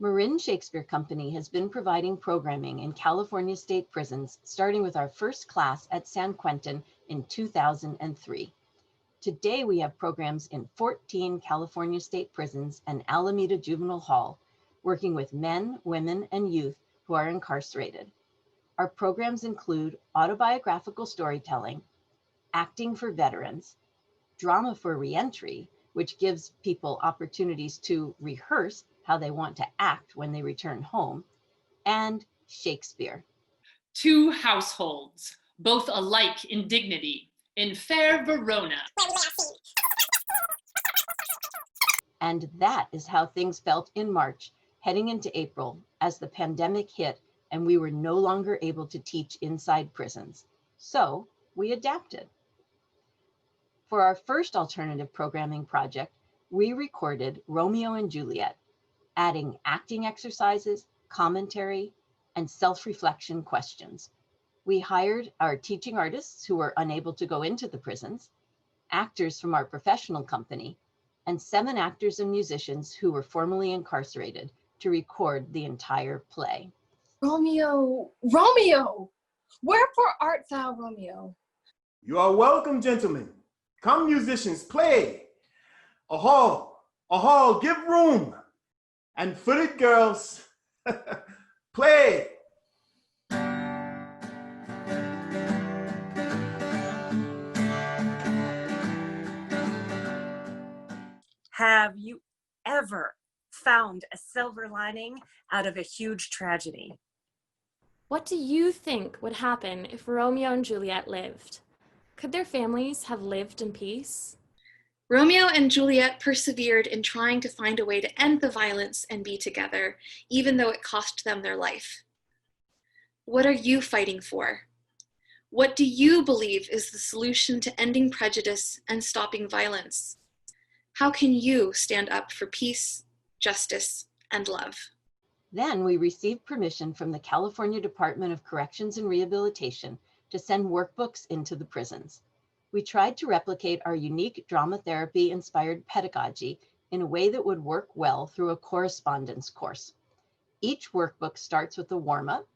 Marin Shakespeare Company has been providing programming in California state prisons, starting with our first class at San Quentin in 2003. Today, we have programs in 14 California state prisons and Alameda Juvenile Hall, working with men, women, and youth who are incarcerated. Our programs include autobiographical storytelling, acting for veterans, drama for reentry, which gives people opportunities to rehearse how they want to act when they return home, and Shakespeare. Two households, both alike in dignity, in fair Verona. And that is how things felt in March, heading into April, as the pandemic hit and we were no longer able to teach inside prisons. So we adapted. For our first alternative programming project, we recorded Romeo and Juliet, adding acting exercises, commentary, and self-reflection questions. We hired our teaching artists who were unable to go into the prisons, actors from our professional company, and 7 actors and musicians who were formerly incarcerated to record the entire play. Romeo, Romeo! Wherefore art thou, Romeo? You are welcome, gentlemen. Come, musicians, play. A hall, give room. And footed girls, play. Have you ever found a silver lining out of a huge tragedy? What do you think would happen if Romeo and Juliet lived? Could their families have lived in peace? Romeo and Juliet persevered in trying to find a way to end the violence and be together, even though it cost them their life. What are you fighting for? What do you believe is the solution to ending prejudice and stopping violence? How can you stand up for peace, justice, and love? Then we received permission from the California Department of Corrections and Rehabilitation to send workbooks into the prisons. We tried to replicate our unique drama therapy-inspired pedagogy in a way that would work well through a correspondence course. Each workbook starts with a warm-up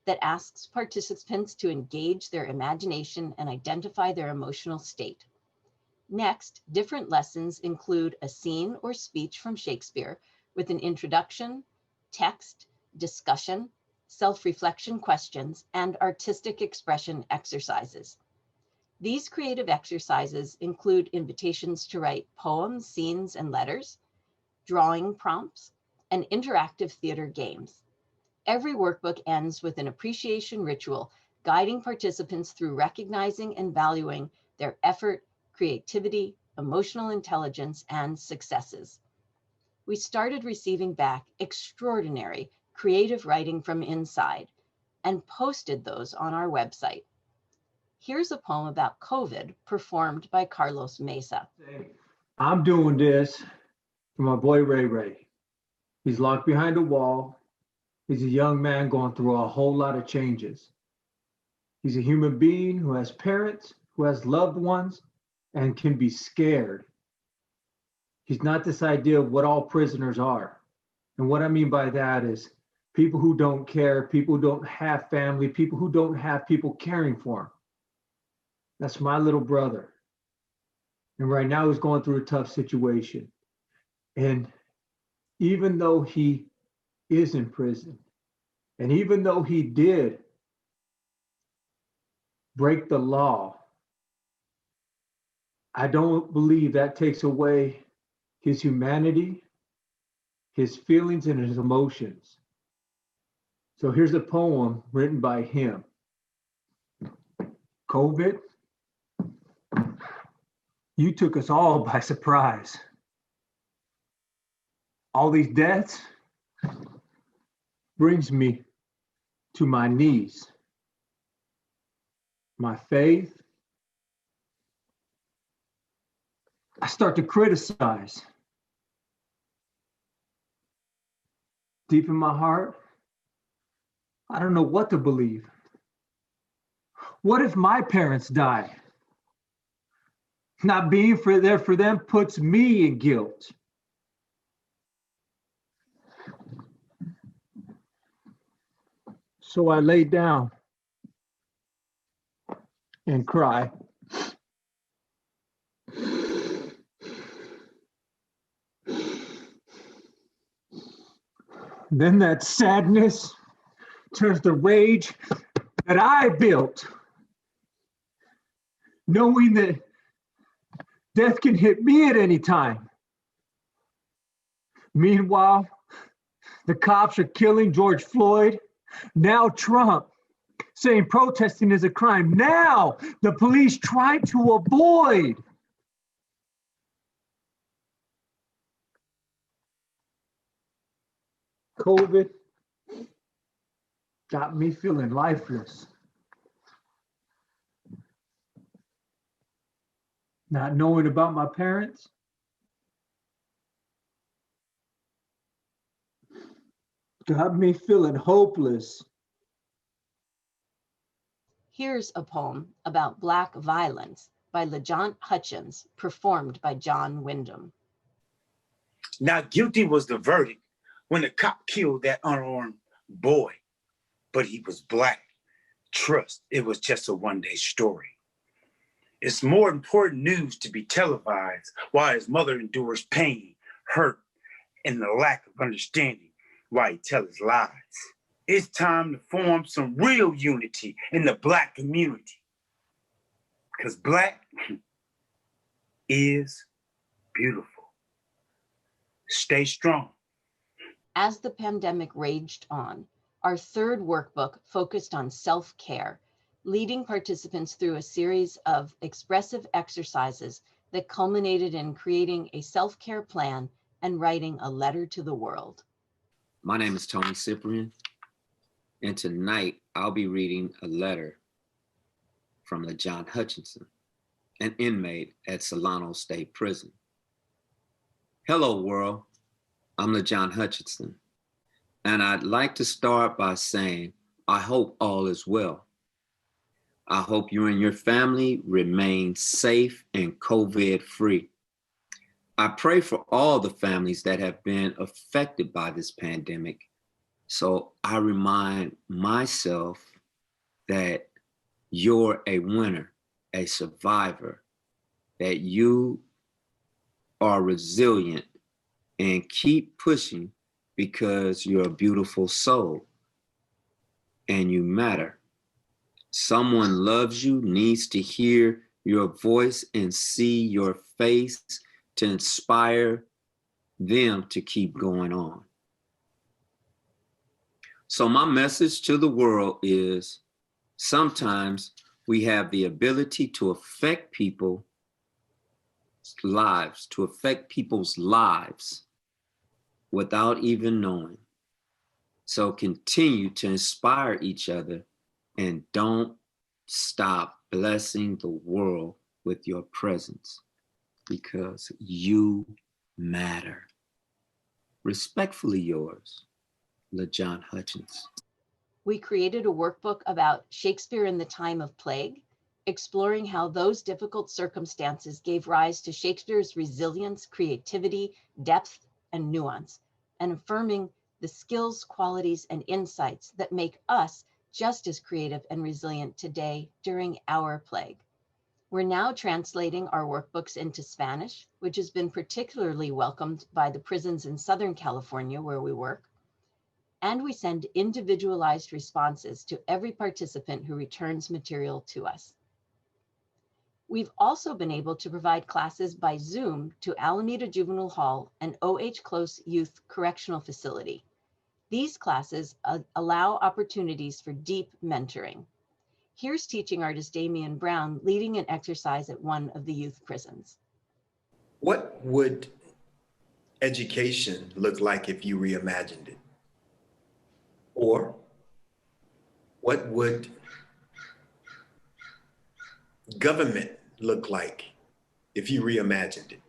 that asks participants to engage their imagination and identify their emotional state. Next, different lessons include a scene or speech from Shakespeare with an introduction, text, discussion, self-reflection questions, and artistic expression exercises. These creative exercises include invitations to write poems, scenes, and letters, drawing prompts, and interactive theater games. Every workbook ends with an appreciation ritual guiding participants through recognizing and valuing their effort, creativity, emotional intelligence, and successes. We started receiving back extraordinary creative writing from inside and posted those on our website. Here's a poem about COVID performed by Carlos Meza. I'm doing this for my boy Ray Ray. He's locked behind a wall. He's a young man going through a whole lot of changes. He's a human being who has parents, who has loved ones, and can be scared. He's not this idea of what all prisoners are. And what I mean by that is people who don't care, people who don't have family, people who don't have people caring for him. That's my little brother. And right now he's going through a tough situation. And even though he is in prison, and even though he did break the law, I don't believe that takes away his humanity, his feelings, and his emotions. So here's a poem written by him. COVID, you took us all by surprise. All these deaths brings me to my knees. My faith, I start to criticize. Deep in my heart, I don't know what to believe. What if my parents die? Not being there for them puts me in guilt. So I lay down and cry. Then that sadness turns to rage that I built, knowing that death can hit me at any time. Meanwhile, the cops are killing George Floyd. Now Trump saying protesting is a crime. Now the police try to avoid. COVID got me feeling lifeless. Not knowing about my parents. Got me feeling hopeless. Here's a poem about Black violence by LaJaunt Hutchins, performed by John Windham. Now guilty was the verdict when the cop killed that unarmed boy, but he was Black. Trust, it was just a one-day story. It's more important news to be televised while his mother endures pain, hurt, and the lack of understanding while he tells lies. It's time to form some real unity in the Black community. Because Black is beautiful. Stay strong. As the pandemic raged on, our third workbook focused on self-care, leading participants through a series of expressive exercises that culminated in creating a self-care plan and writing a letter to the world. My name is Tonycyprien, and tonight I'll be reading a letter from LaJaunt Hutchinson, an inmate at Solano State Prison. Hello, world. I'm LaJaunt Hutchinson, and I'd like to start by saying I hope all is well. I hope you and your family remain safe and COVID-free. I pray for all the families that have been affected by this pandemic. So I remind myself that you're a winner, a survivor, that you are resilient and keep pushing because you're a beautiful soul and you matter. Someone loves you, needs to hear your voice and see your face to inspire them to keep going on. So my message to the world is sometimes we have the ability to affect people's lives, without even knowing. So continue to inspire each other and don't stop blessing the world with your presence because you matter. Respectfully yours, LaJaunt Hutchins. We created a workbook about Shakespeare in the time of plague, exploring how those difficult circumstances gave rise to Shakespeare's resilience, creativity, depth, and nuance, and affirming the skills, qualities, and insights that make us just as creative and resilient today during our plague. We're now translating our workbooks into Spanish, which has been particularly welcomed by the prisons in Southern California where we work. And we send individualized responses to every participant who returns material to us. We've also been able to provide classes by Zoom to Alameda Juvenile Hall and OH Close Youth Correctional Facility. These classes allow opportunities for deep mentoring. Here's teaching artist Damian Brown leading an exercise at one of the youth prisons. What would education look like if you reimagined it? Or what would government look like if you reimagined it?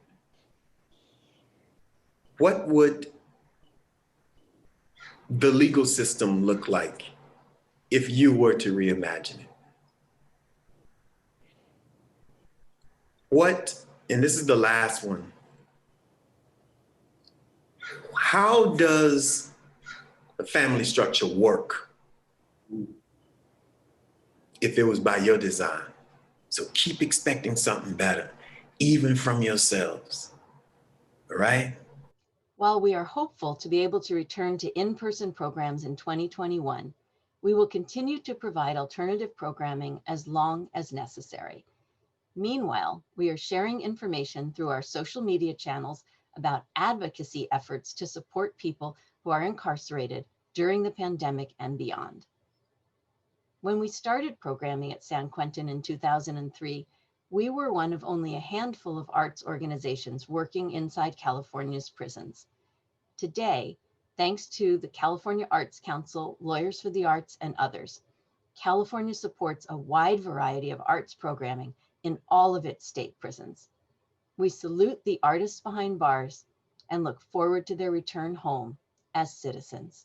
What would the legal system look like if you were to reimagine it? What, and this is the last one, how does the family structure work if it was by your design. So keep expecting something better, even from yourselves. All right? While we are hopeful to be able to return to in-person programs in 2021, we will continue to provide alternative programming as long as necessary. Meanwhile, we are sharing information through our social media channels about advocacy efforts to support people who are incarcerated during the pandemic and beyond. When we started programming at San Quentin in 2003, we were one of only a handful of arts organizations working inside California's prisons. Today, thanks to the California Arts Council, Lawyers for the Arts, and others, California supports a wide variety of arts programming in all of its state prisons. We salute the artists behind bars and look forward to their return home as citizens.